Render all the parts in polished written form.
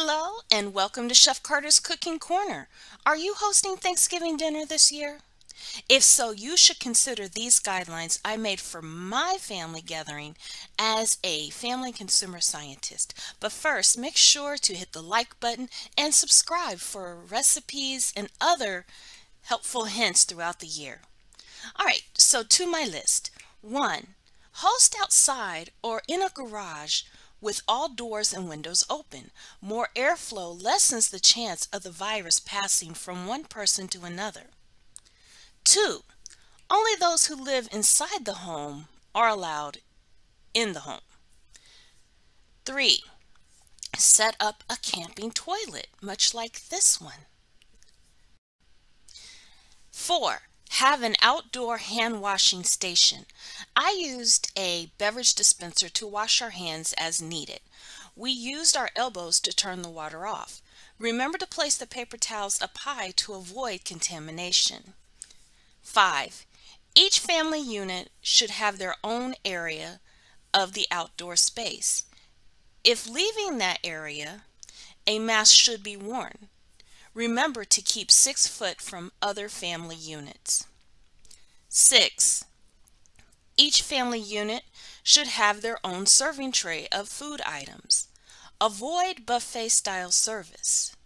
Hello and welcome to Chef Carter's Cooking Corner. Are you hosting Thanksgiving dinner this year? If so, you should consider these guidelines I made for my family gathering as a family consumer scientist. But first, make sure to hit the like button and subscribe for recipes and other helpful hints throughout the year. All right, so to my list. 1. Host outside or in a garage with all doors and windows open. More airflow lessens the chance of the virus passing from one person to another. 2. Only those who live inside the home are allowed in the home. 3. Set up a camping toilet, much like this one. 4. Have an outdoor hand washing station. I used a beverage dispenser to wash our hands as needed. We used our elbows to turn the water off. Remember to place the paper towels up high to avoid contamination. 5. Each family unit should have their own area of the outdoor space. If leaving that area, a mask should be worn. Remember to keep 6 foot from other family units. 6. Each family unit should have their own serving tray of food items. Avoid buffet-style service.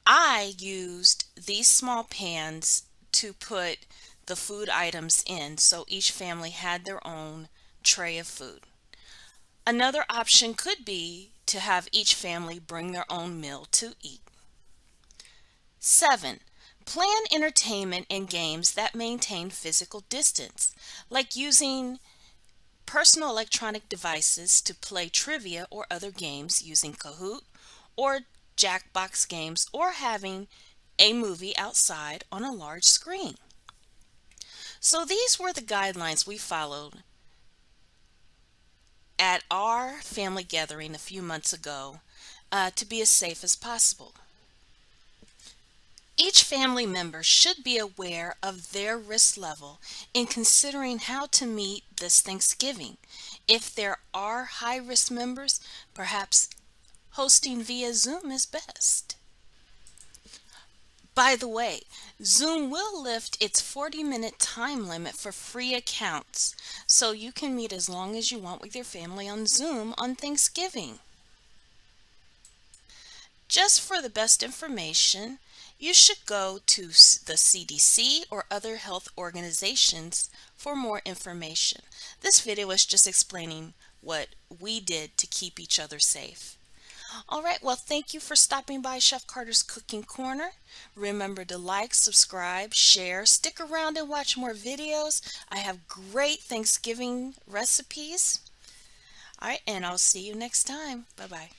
I used these small pans to put the food items in, so each family had their own tray of food. Another option could be to have each family bring their own meal to eat. 7. Plan entertainment and games that maintain physical distance, like using personal electronic devices to play trivia or other games using Kahoot or Jackbox Games, or having a movie outside on a large screen. So these were the guidelines we followed at our family gathering a few months ago to be as safe as possible. Each family member should be aware of their risk level in considering how to meet this Thanksgiving. If there are high-risk members, perhaps hosting via Zoom is best. By the way, Zoom will lift its 40-minute time limit for free accounts, so you can meet as long as you want with your family on Zoom on Thanksgiving. Just for the best information, you should go to the CDC or other health organizations for more information. This video is just explaining what we did to keep each other safe. Alright, well, thank you for stopping by Chef Carter's Cooking Corner. Remember to like, subscribe, share, stick around and watch more videos. I have great Thanksgiving recipes. Alright, and I'll see you next time. Bye-bye.